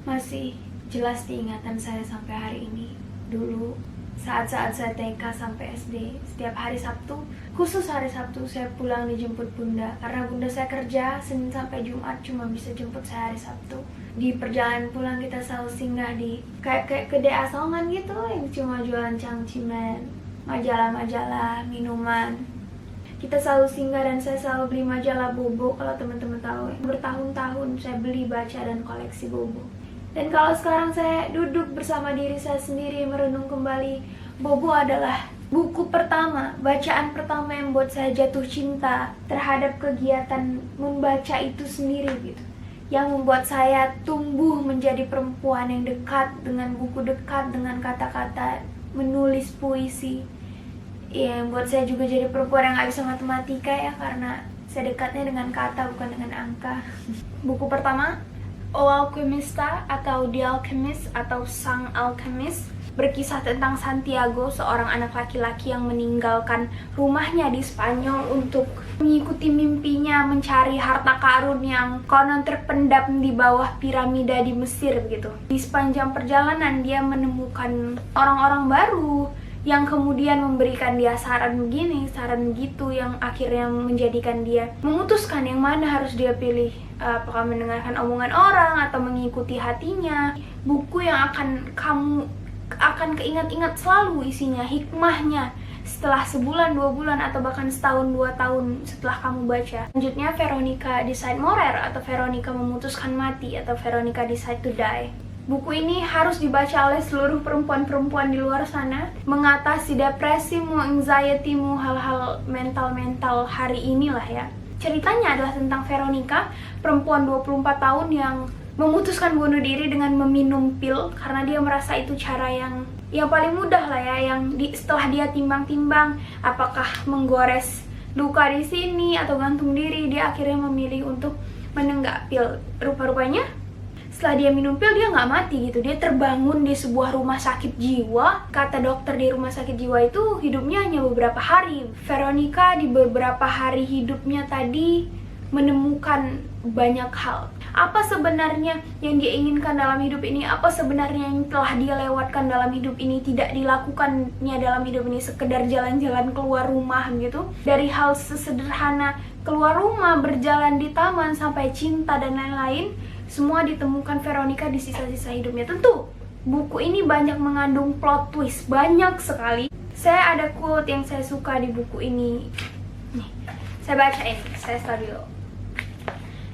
masih jelas di ingatan saya sampai hari ini. Dulu saat-saat saya TK sampai SD, setiap hari Sabtu, khusus hari Sabtu saya pulang dijemput bunda. Karena bunda saya kerja Senin sampai Jumat, cuma bisa jemput saya hari Sabtu. Di perjalanan pulang kita selalu singgah di kayak kedai asongan gitu yang cuma jualan cangcimen, majalah-majalah, minuman. Kita selalu singgah dan saya selalu beli majalah Bobo. Kalau teman-teman tahu, bertahun-tahun saya beli, baca, dan koleksi Bobo. Dan kalau sekarang saya duduk bersama diri saya sendiri merenung kembali, Bobo adalah buku pertama, bacaan pertama yang membuat saya jatuh cinta terhadap kegiatan membaca itu sendiri gitu. Yang membuat saya tumbuh menjadi perempuan yang dekat dengan buku, dekat dengan kata-kata, menulis puisi. Ya, yang buat saya juga jadi perempuan yang gak bisa matematika ya, karena saya dekatnya dengan kata bukan dengan angka. Buku pertama, O Alquimista atau The Alchemist atau Sang Alchemist, berkisah tentang Santiago, seorang anak laki-laki yang meninggalkan rumahnya di Spanyol untuk mengikuti mimpinya mencari harta karun yang konon terpendam di bawah piramida di Mesir begitu. Di sepanjang perjalanan dia menemukan orang-orang baru yang kemudian memberikan dia saran begini, saran begitu, yang akhirnya menjadikan dia memutuskan yang mana harus dia pilih, apakah mendengarkan omongan orang atau mengikuti hatinya. Buku yang kamu akan keingat-ingat selalu isinya, hikmahnya setelah sebulan, 2 bulan, atau bahkan setahun, 2 tahun setelah kamu baca. Selanjutnya, Veronica Decide Morir atau Veronica Memutuskan Mati atau Veronica Decide to Die. Buku ini harus dibaca oleh seluruh perempuan-perempuan di luar sana, mengatasi depresimu, anxiety-mu, hal-hal mental-mental hari inilah ya. Ceritanya adalah tentang Veronica, perempuan 24 tahun yang memutuskan bunuh diri dengan meminum pil karena dia merasa itu cara yang paling mudah lah ya, setelah dia timbang-timbang apakah menggores luka di sini atau gantung diri, dia akhirnya memilih untuk menenggak pil. Rupa-rupanya setelah dia minum pil, dia nggak mati gitu. Dia terbangun di sebuah rumah sakit jiwa. Kata dokter di rumah sakit jiwa itu hidupnya hanya beberapa hari. Veronica di beberapa hari hidupnya tadi menemukan banyak hal. Apa sebenarnya yang dia inginkan dalam hidup ini? Apa sebenarnya yang telah dia lewatkan dalam hidup ini? Tidak dilakukannya dalam hidup ini, sekedar jalan-jalan keluar rumah gitu. Dari hal sesederhana keluar rumah, berjalan di taman, sampai cinta dan lain-lain, semua ditemukan Veronica di sisa-sisa hidupnya. Tentu, buku ini banyak mengandung plot twist, banyak sekali. Saya ada quote yang saya suka di buku ini. Nih, saya bacain, saya start dulu.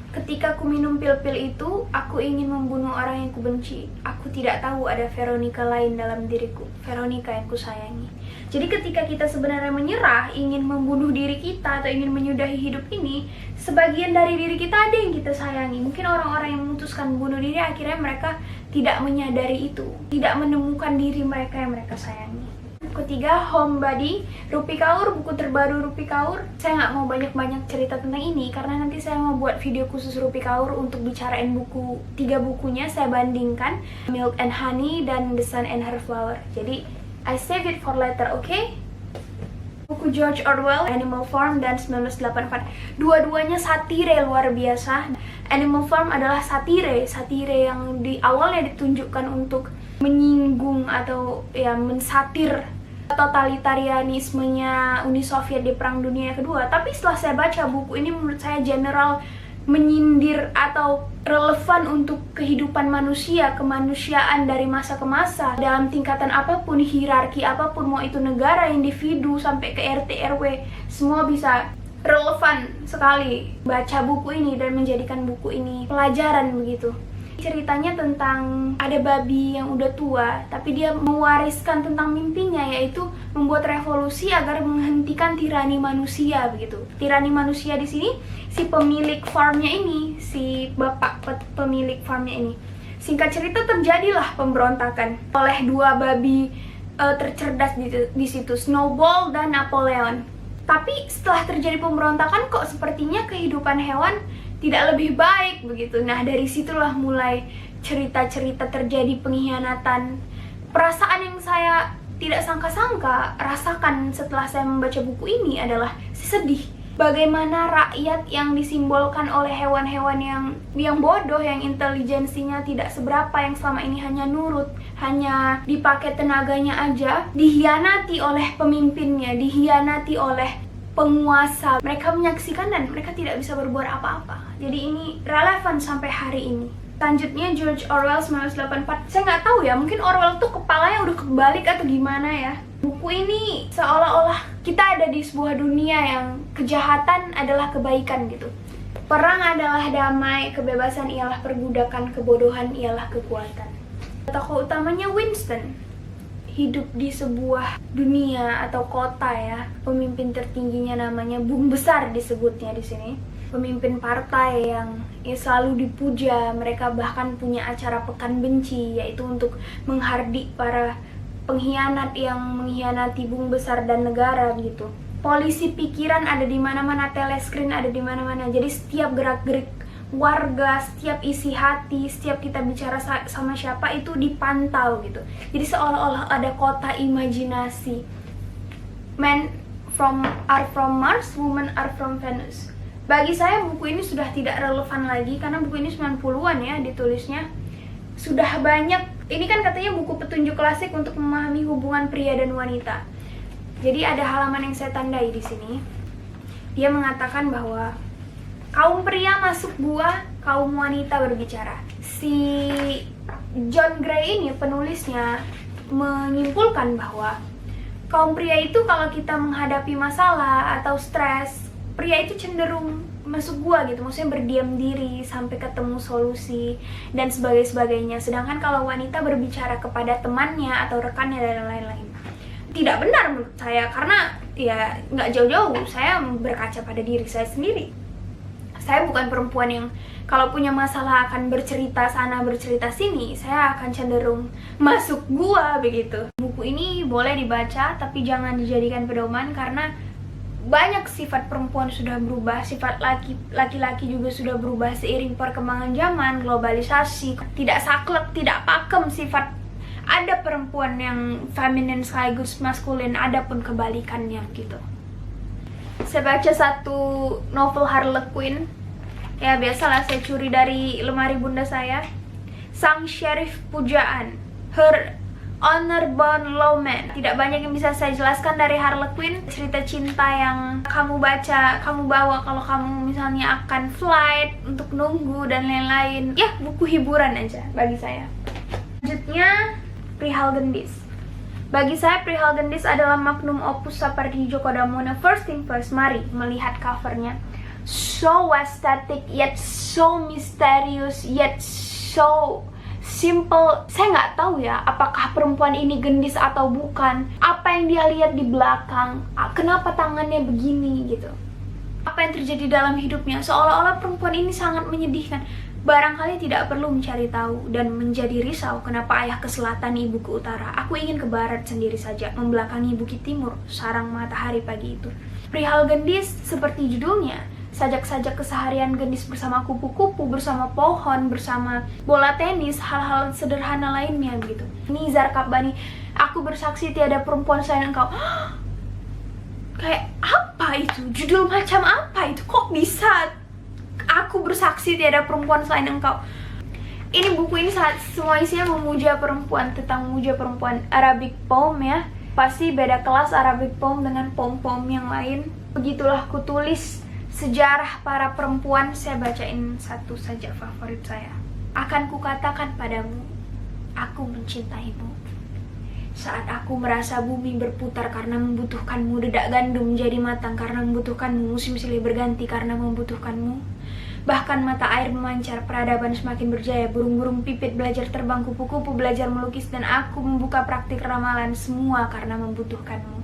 Ketika ku minum pil-pil itu, aku ingin membunuh orang yang kubenci. Aku tidak tahu ada Veronica lain dalam diriku, Veronica yang kusayangi. Jadi ketika kita sebenarnya menyerah, ingin membunuh diri kita atau ingin menyudahi hidup ini, sebagian dari diri kita ada yang kita sayangi. Mungkin orang-orang yang memutuskan bunuh diri, akhirnya mereka tidak menyadari itu, tidak menemukan diri mereka yang mereka sayangi. Ketiga, Homebody, Rupi Kaur, buku terbaru Rupi Kaur. Saya nggak mau banyak-banyak cerita tentang ini karena nanti saya mau buat video khusus Rupi Kaur untuk bicarain 3 bukunya. Saya bandingkan Milk and Honey dan The Sun and Her Flower. Jadi I save it for later, okay? Buku George Orwell, Animal Farm dan 1984. Dua-duanya satire luar biasa. Animal Farm adalah satire yang di awalnya ditunjukkan untuk menyinggung atau ya mensatir totalitarianismenya Uni Soviet di Perang Dunia Kedua. Tapi setelah saya baca buku ini, menurut saya general menyindir atau relevan untuk kehidupan manusia, kemanusiaan dari masa ke masa, dalam tingkatan apapun, hierarki apapun, mau itu negara, individu, sampai ke RT RW, semua bisa relevan sekali baca buku ini dan menjadikan buku ini pelajaran begitu. Ceritanya tentang ada babi yang udah tua, tapi dia mewariskan tentang mimpinya, yaitu membuat revolusi agar menghentikan tirani manusia begitu. Tirani manusia di sini si pemilik farmnya ini, si bapak pemilik farmnya ini. Singkat cerita, terjadilah pemberontakan oleh 2 babi tercerdas di situ, Snowball dan Napoleon. Tapi setelah terjadi pemberontakan, kok sepertinya kehidupan hewan tidak lebih baik begitu. Nah, dari situlah mulai cerita-cerita terjadi pengkhianatan. Perasaan yang saya tidak sangka-sangka rasakan setelah saya membaca buku ini adalah sedih. Bagaimana rakyat yang disimbolkan oleh hewan-hewan yang bodoh, yang intelijensinya tidak seberapa, yang selama ini hanya nurut, hanya dipakai tenaganya aja, dihianati oleh pemimpinnya, dihianati oleh penguasa. Mereka menyaksikan dan mereka tidak bisa berbuat apa-apa. Jadi ini relevan sampai hari ini. Selanjutnya George Orwell 1984. Saya nggak tahu ya, mungkin Orwell tuh kepalanya udah kebalik atau gimana ya. Buku ini seolah-olah kita ada di sebuah dunia yang kejahatan adalah kebaikan gitu. Perang adalah damai, kebebasan ialah perbudakan, kebodohan ialah kekuatan. Tokoh utamanya Winston hidup di sebuah dunia atau kota ya. Pemimpin tertingginya namanya Bung Besar disebutnya di sini. Pemimpin partai yang selalu dipuja. Mereka bahkan punya acara pekan benci, yaitu untuk menghardik para pengkhianat yang mengkhianati Bung Besar dan negara gitu. Polisi pikiran ada di mana-mana, teleskrin ada di mana-mana. Jadi setiap gerak-gerik warga, setiap isi hati, setiap kita bicara sama siapa itu dipantau gitu. Jadi seolah-olah ada kota imajinasi. Men are from Mars, women are from Venus. Bagi saya buku ini sudah tidak relevan lagi karena buku ini 90-an ya ditulisnya. Sudah banyak, ini kan katanya buku petunjuk klasik untuk memahami hubungan pria dan wanita. Jadi ada halaman yang saya tandai di sini. Dia mengatakan bahwa kaum pria masuk gua, kaum wanita berbicara. Si John Gray ini penulisnya menyimpulkan bahwa kaum pria itu kalau kita menghadapi masalah atau stres, pria itu cenderung masuk gua gitu, maksudnya berdiam diri sampai ketemu solusi dan sebagainya. Sedangkan kalau wanita berbicara kepada temannya atau rekannya dan lain-lain. Tidak benar menurut saya, karena ya nggak jauh-jauh saya berkaca pada diri saya sendiri. Saya bukan perempuan yang kalau punya masalah akan bercerita sana bercerita sini. Saya akan cenderung masuk gua begitu. Buku ini boleh dibaca tapi jangan dijadikan pedoman karena banyak sifat perempuan sudah berubah, sifat laki-laki juga sudah berubah seiring perkembangan zaman, globalisasi. Tidak saklek, tidak pakem sifat. Ada perempuan yang feminin sekaligus maskulin, ada pun kebalikannya gitu. Saya baca satu novel Harlequin. Ya biasalah, saya curi dari lemari bunda saya. Sang Sheriff Pujaan, Her Honor Bound Lawman. Tidak banyak yang bisa saya jelaskan dari Harlequin. Cerita cinta yang kamu baca, kamu bawa kalau kamu misalnya akan flight untuk nunggu dan lain-lain. Ya, buku hiburan aja bagi saya. Selanjutnya, Perihal Gendis. Bagi saya Perihal Gendis adalah magnum opus seperti Djoko Damono. First thing first, mari melihat covernya. So aesthetic, yet so mysterious, yet so simple. Saya nggak tahu ya apakah perempuan ini gendis atau bukan. Apa yang dia lihat di belakang, kenapa tangannya begini gitu, apa yang terjadi dalam hidupnya. Seolah-olah perempuan ini sangat menyedihkan. Barangkali tidak perlu mencari tahu dan menjadi risau kenapa ayah ke selatan, ibu ke utara. Aku ingin ke barat sendiri saja, membelakangi bukit timur, sarang matahari pagi itu. Perihal Gendis seperti judulnya, sajak-sajak keseharian Gendis bersama kupu-kupu, bersama pohon, bersama bola tenis, hal-hal sederhana lainnya gitu. Nizar Kabbani, aku bersaksi tiada perempuan selain engkau. Kayak apa itu? Judul macam apa itu? Kok bisa aku bersaksi tiada perempuan selain engkau? Ini buku ini semua isinya memuja perempuan, tentang memuja perempuan. Arabic poem ya, pasti beda kelas Arabic poem dengan poem-poem yang lain. Begitulah kutulis sejarah para perempuan. Saya bacain satu saja favorit saya. Akan kukatakan padamu, aku mencintaimu. Saat aku merasa bumi berputar karena membutuhkanmu, dedak gandum menjadi matang karena membutuhkanmu, musim silih berganti karena membutuhkanmu. Bahkan mata air memancar, peradaban semakin berjaya, burung-burung pipit belajar terbang, kupu-kupu belajar melukis, dan aku membuka praktik ramalan, semua karena membutuhkanmu.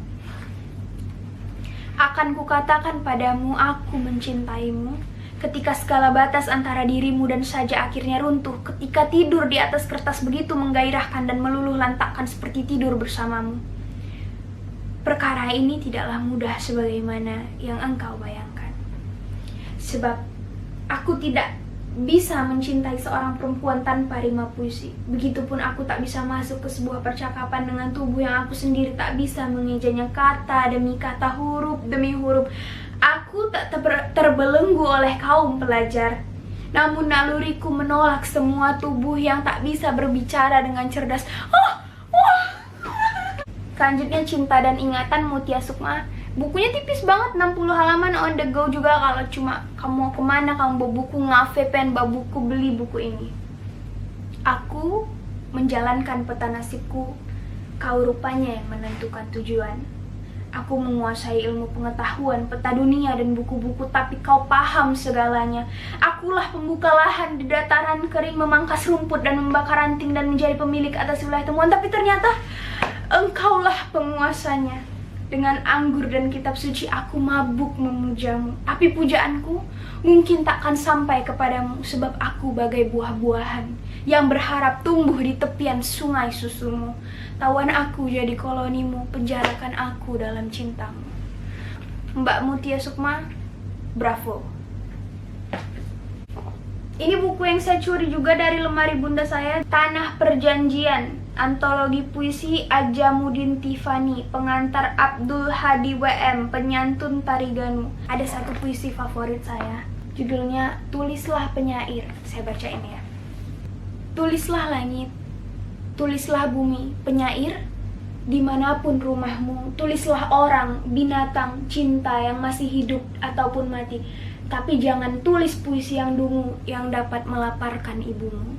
Akan kukatakan padamu, aku mencintaimu. Ketika segala batas antara dirimu dan saja akhirnya runtuh, ketika tidur di atas kertas begitu menggairahkan dan meluluh lantakkan seperti tidur bersamamu. Perkara ini tidaklah mudah sebagaimana yang engkau bayangkan. Sebab aku tidak bisa mencintai seorang perempuan tanpa rima puisi. Begitupun aku tak bisa masuk ke sebuah percakapan dengan tubuh yang aku sendiri tak bisa mengejanya kata demi kata, huruf demi huruf. Aku tak terbelenggu oleh kaum pelajar, namun naluriku menolak semua tubuh yang tak bisa berbicara dengan cerdas. Selanjutnya Cinta dan Ingatan Mutia Sukma. Bukunya tipis banget, 60 halaman, on the go juga. Kalau cuma kamu mau kemana, kamu bawa buku, ngafe, pengen bawa buku, beli buku ini. Aku menjalankan peta nasibku, kau rupanya yang menentukan tujuan. Aku menguasai ilmu pengetahuan, peta dunia dan buku-buku, tapi kau paham segalanya. Akulah pembuka lahan di dataran kering, memangkas rumput dan membakar ranting dan menjadi pemilik atas wilayah temuan. Tapi ternyata engkaulah penguasanya. Dengan anggur dan kitab suci aku mabuk memujamu. Tapi pujaanku mungkin takkan sampai kepadamu, sebab aku bagai buah-buahan yang berharap tumbuh di tepian sungai susumu. Tawan aku jadi kolonimu, penjarakan aku dalam cintamu. Mbak Mutia Sukma, bravo. Ini buku yang saya curi juga dari lemari bunda saya, Tanah Perjanjian, antologi puisi Ajamuddin Tifani, pengantar Abdul Hadi WM, penyantun Tariganu. Ada satu puisi favorit saya, judulnya Tulislah Penyair. Saya baca ini ya. Tulislah langit, tulislah bumi, penyair, dimanapun rumahmu. Tulislah orang, binatang, cinta yang masih hidup ataupun mati. Tapi jangan tulis puisi yang dungu yang dapat melaparkan ibumu.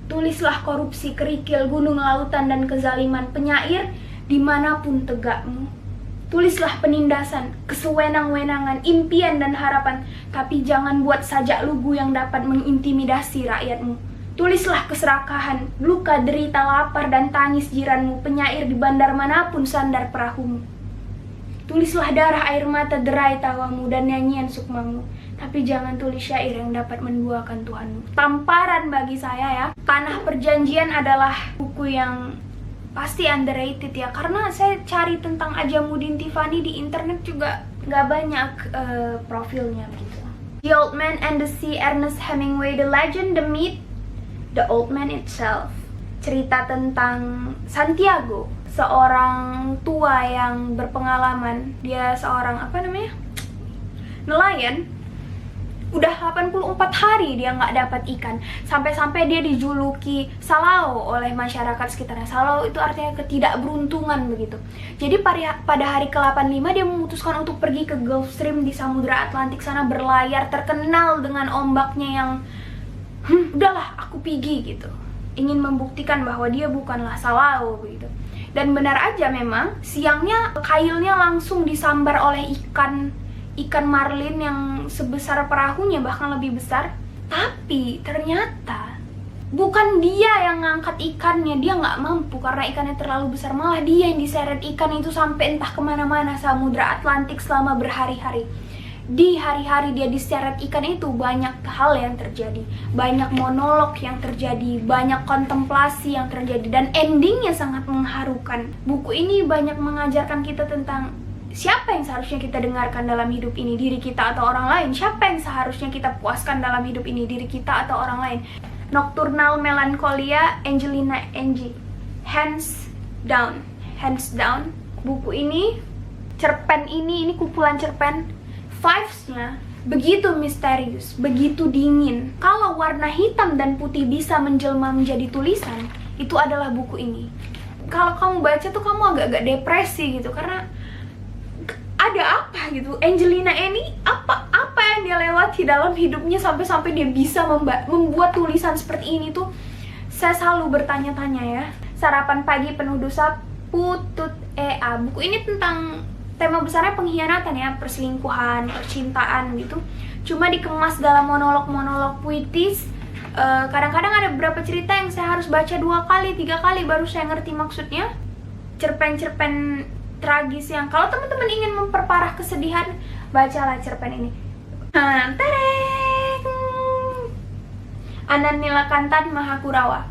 Tulislah korupsi, kerikil, gunung, lautan, dan kezaliman, penyair, dimanapun tegakmu. Tulislah penindasan, kesewenang-wenangan, impian dan harapan, tapi jangan buat sajak lugu yang dapat mengintimidasi rakyatmu. Tulislah keserakahan, luka, derita, lapar, dan tangis jiranmu, penyair di bandar manapun sandar perahumu. Tulislah darah, air mata, derai tawamu, dan nyanyian sukmamu, tapi jangan tulis syair yang dapat menduakan Tuhanmu. Tamparan bagi saya ya. Tanah Perjanjian adalah buku yang pasti underrated ya, karena saya cari tentang Ajamuddin Tifani di internet juga nggak banyak profilnya gitu. The Old Man and the Sea, Ernest Hemingway, The Legend, The Myth, The Old Man Itself. Cerita tentang Santiago, seorang tua yang berpengalaman. Dia seorang nelayan. Udah 84 hari dia nggak dapat ikan, sampai-sampai dia dijuluki Salao oleh masyarakat sekitarnya. Salao itu artinya ketidakberuntungan begitu. Jadi pada hari ke-85 dia memutuskan untuk pergi ke Gulf Stream di Samudra Atlantik sana, berlayar, terkenal dengan ombaknya yang udahlah aku pergi gitu. Ingin membuktikan bahwa dia bukanlah Salao begitu. Dan benar aja memang siangnya kailnya langsung disambar oleh ikan marlin yang sebesar perahunya, bahkan lebih besar. Tapi ternyata bukan dia yang ngangkat ikannya, dia nggak mampu karena ikannya terlalu besar. Malah dia yang diseret ikan itu sampai entah kemana-mana Samudra Atlantik selama berhari-hari. Di hari-hari dia diseret ikan itu banyak hal yang terjadi, banyak monolog yang terjadi, banyak kontemplasi yang terjadi, dan endingnya sangat mengharukan. Buku ini banyak mengajarkan kita tentang siapa yang seharusnya kita dengarkan dalam hidup ini, diri kita atau orang lain. Siapa yang seharusnya kita puaskan dalam hidup ini, diri kita atau orang lain. Nocturnal Melancholia, Angelina Angie. Hands down. Buku ini, cerpen ini kumpulan cerpen. Vibes-nya begitu misterius, begitu dingin. Kalau warna hitam dan putih bisa menjelma menjadi tulisan, itu adalah buku ini. Kalau kamu baca tuh kamu agak-agak depresi gitu, karena ada apa gitu. Angelina ini apa yang dia lewati dalam hidupnya sampai dia bisa membuat tulisan seperti ini tuh. Saya selalu bertanya-tanya ya. Sarapan Pagi Penuh Dosa, Putut Ea. Buku ini tentang tema besarnya pengkhianatan ya, perselingkuhan, percintaan gitu. Cuma dikemas dalam monolog-monolog puitis. Kadang-kadang ada beberapa cerita yang saya harus baca 2 kali, 3 kali baru saya ngerti maksudnya. Cerpen-cerpen tragis yang kalau teman-teman ingin memperparah kesedihan, bacalah cerpen ini. Tereng! Anand Nilakantan Mahakurawa.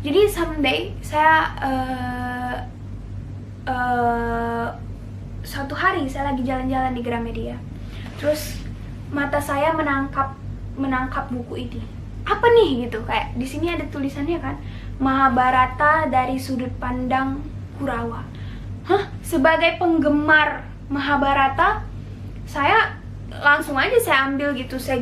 Jadi someday saya suatu hari saya lagi jalan-jalan di Gramedia, terus mata saya menangkap buku ini. Apa nih gitu, kayak di sini ada tulisannya kan, Mahabharata dari sudut pandang Kurawa. Sebagai penggemar Mahabharata, saya langsung aja saya ambil gitu, saya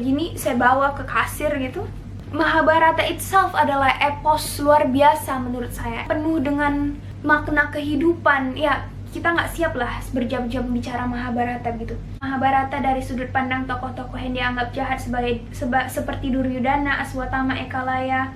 bawa ke kasir gitu. Mahabharata itself adalah epos luar biasa menurut saya, penuh dengan makna kehidupan. Ya, kita nggak siap lah berjam-jam bicara Mahabharata gitu. Mahabharata dari sudut pandang tokoh-tokoh yang dianggap jahat seperti Duryudana, Aswatama, Ekalaya,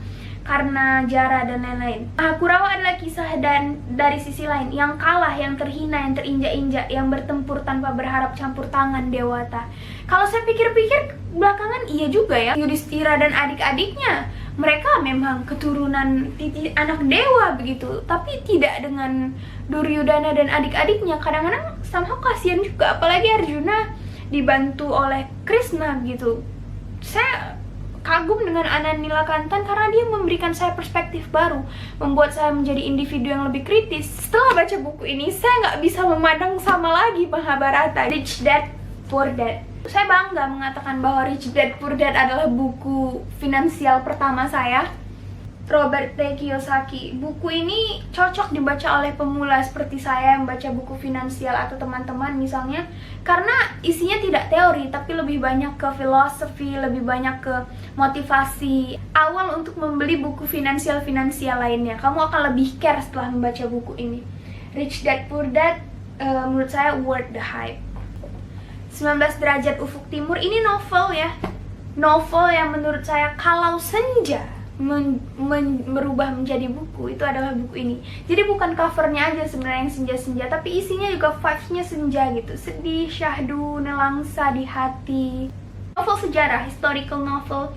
Karna, Jara, dan lain-lain. Kurawa adalah kisah dan dari sisi lain, yang kalah, yang terhina, yang terinjak-injak, yang bertempur tanpa berharap campur tangan Dewata. Kalau saya pikir-pikir belakangan iya juga ya, Yudhistira dan adik-adiknya, mereka memang keturunan anak dewa begitu, tapi tidak dengan Duryudana dan adik-adiknya. Kadang-kadang somehow kasihan juga, apalagi Arjuna dibantu oleh Krishna gitu. Saya kagum dengan Anand Nilakantan karena dia memberikan saya perspektif baru, membuat saya menjadi individu yang lebih kritis. Setelah baca buku ini, saya nggak bisa memandang sama lagi Mahabharata. Rich Dad Poor Dad. Saya bangga mengatakan bahwa Rich Dad Poor Dad adalah buku finansial pertama saya. Robert T. Kiyosaki. Buku ini cocok dibaca oleh pemula seperti saya yang baca buku finansial atau teman-teman misalnya, karena isinya tidak teori tapi lebih banyak ke filosofi, lebih banyak ke motivasi awal untuk membeli buku finansial lainnya. Kamu akan lebih care setelah membaca buku ini. Rich Dad Poor Dad menurut saya worth the hype. 19 Derajat Ufuk Timur ini novel ya, novel yang menurut saya kalau senja merubah menjadi buku, itu adalah buku ini. Jadi bukan covernya aja sebenarnya yang senja-senja, tapi isinya juga vibes-nya senja gitu, sedih, syahdu, nelangsa di hati. Novel sejarah, historical novel,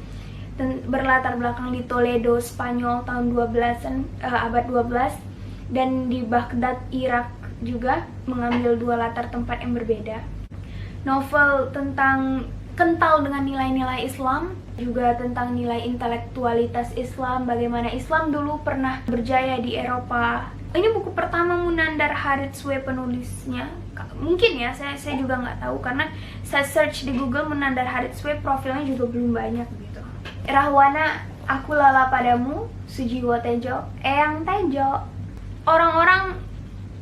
dan berlatar belakang di Toledo, Spanyol tahun 12-an, abad 12, dan di Baghdad, Irak juga, mengambil dua latar tempat yang berbeda. Novel tentang kental dengan nilai-nilai Islam, juga tentang nilai intelektualitas Islam, bagaimana Islam dulu pernah berjaya di Eropa. Ini buku pertama Munandar Haritswe penulisnya. Mungkin ya, saya juga nggak tahu karena saya search di Google Munandar Haritswe, profilnya juga belum banyak gitu. Rahwana, Aku Lala Padamu, Sujiwo Tejo, Eyang Tejo. Orang-orang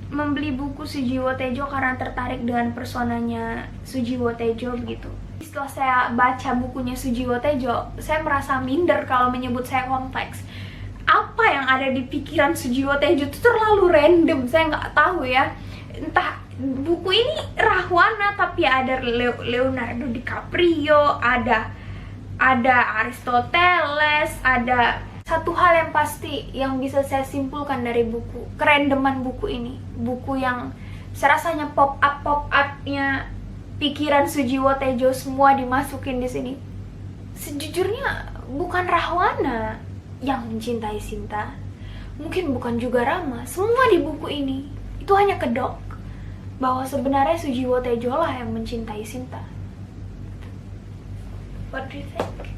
membeli buku Sujiwo Tejo karena tertarik dengan personanya Sujiwo Tejo begitu. Setelah saya baca bukunya Sujiwo Tejo, saya merasa minder kalau menyebut saya kompleks. Apa yang ada di pikiran Sujiwo Tejo itu terlalu random, saya nggak tahu ya. Entah buku ini Rahwana tapi ada Leonardo DiCaprio, ada Aristoteles, ada satu hal yang pasti yang bisa saya simpulkan dari buku, kerandoman buku ini. Buku yang serasanya pop up-nya pikiran Sujiwo Tejo semua dimasukin di sini. Sejujurnya bukan Rahwana yang mencintai Sinta, mungkin bukan juga Rama. Semua di buku ini itu hanya kedok bahwa sebenarnya Sujiwo Tejo lah yang mencintai Sinta. What do you think?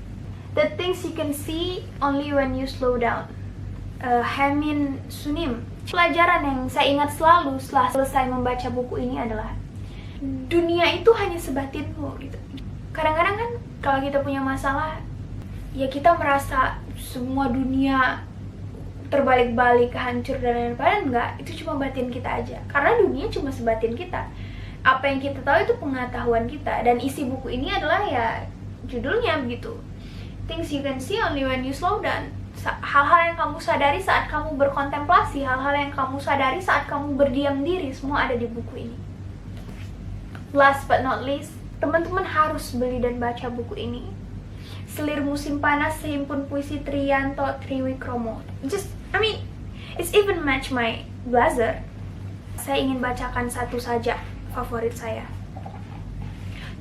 The things you can see only when you slow down. Haemin Sunim. Pelajaran yang saya ingat selalu setelah selesai membaca buku ini adalah dunia itu hanya sebatinmu gitu. Kadang-kadang kan kalau kita punya masalah, ya kita merasa semua dunia terbalik-balik, hancur dan lain-lain. Padahal enggak, itu cuma batin kita aja. Karena dunia cuma sebatin kita. Apa yang kita tahu itu pengetahuan kita. Dan isi buku ini adalah ya judulnya begitu. Things you can see only when you slow down. Hal-hal yang kamu sadari saat kamu berkontemplasi, hal-hal yang kamu sadari saat kamu berdiam diri, semua ada di buku ini. Last but not least, teman-teman harus beli dan baca buku ini. Selir Musim Panas, Sehimpun Puisi Triyanto Triwikromo. It's even match my blazer. Saya ingin bacakan satu saja favorit saya.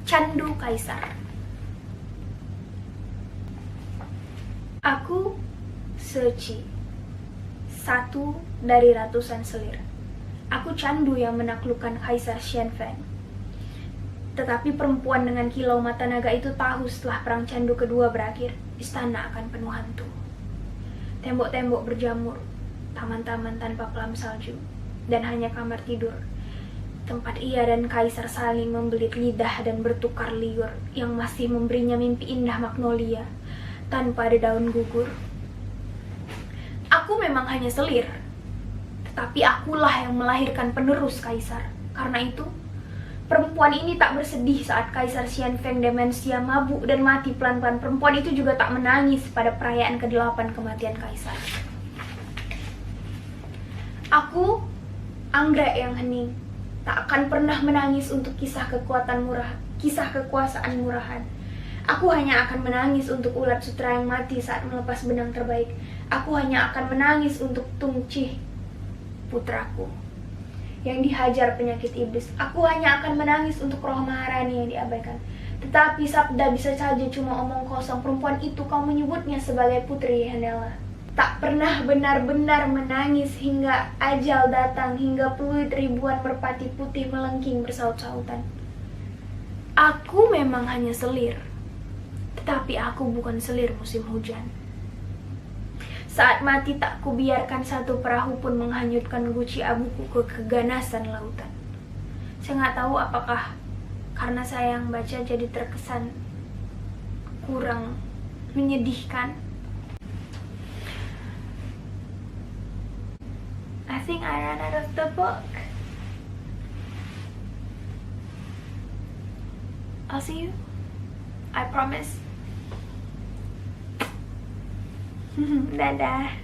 Candu Kaisar. Aku Seci, satu dari ratusan selir. Aku candu yang menaklukkan Kaisar Xianfeng. Tetapi perempuan dengan kilau mata naga itu tahu setelah perang candu kedua berakhir, istana akan penuh hantu. Tembok-tembok berjamur, taman-taman tanpa pelam salju, dan hanya kamar tidur. Tempat ia dan Kaisar saling membelit lidah dan bertukar liur yang masih memberinya mimpi indah magnolia tanpa ada daun gugur. Aku memang hanya selir, tetapi akulah yang melahirkan penerus Kaisar. Karena itu, Perempuan ini tak bersedih saat Kaisar Xianfeng demensia, mabuk, dan mati pelan-pelan. Perempuan itu juga tak menangis pada perayaan ke-8 kematian Kaisar. Aku, anggrek yang hening, tak akan pernah menangis untuk kisah kekuasaan murahan. Aku hanya akan menangis untuk ulat sutra yang mati saat melepas benang terbaik. Aku hanya akan menangis untuk Tung Chi, putraku, yang dihajar penyakit iblis. Aku hanya akan menangis untuk roh Maharani yang diabaikan. Tetapi sabda bisa saja cuma omong kosong. Perempuan itu kau menyebutnya sebagai putri Handela. Tak pernah benar-benar menangis hingga ajal datang, hingga peluit ribuan merpati putih melengking bersaut-sautan. Aku memang hanya selir, tetapi aku bukan selir musim hujan. Saat mati tak kubiarkan satu perahu pun menghanyutkan guci abuku ke keganasan lautan. Saya nggak tahu apakah karena saya yang baca jadi terkesan kurang menyedihkan. I think I ran out of the book. I'll see you. I promise. Dadah.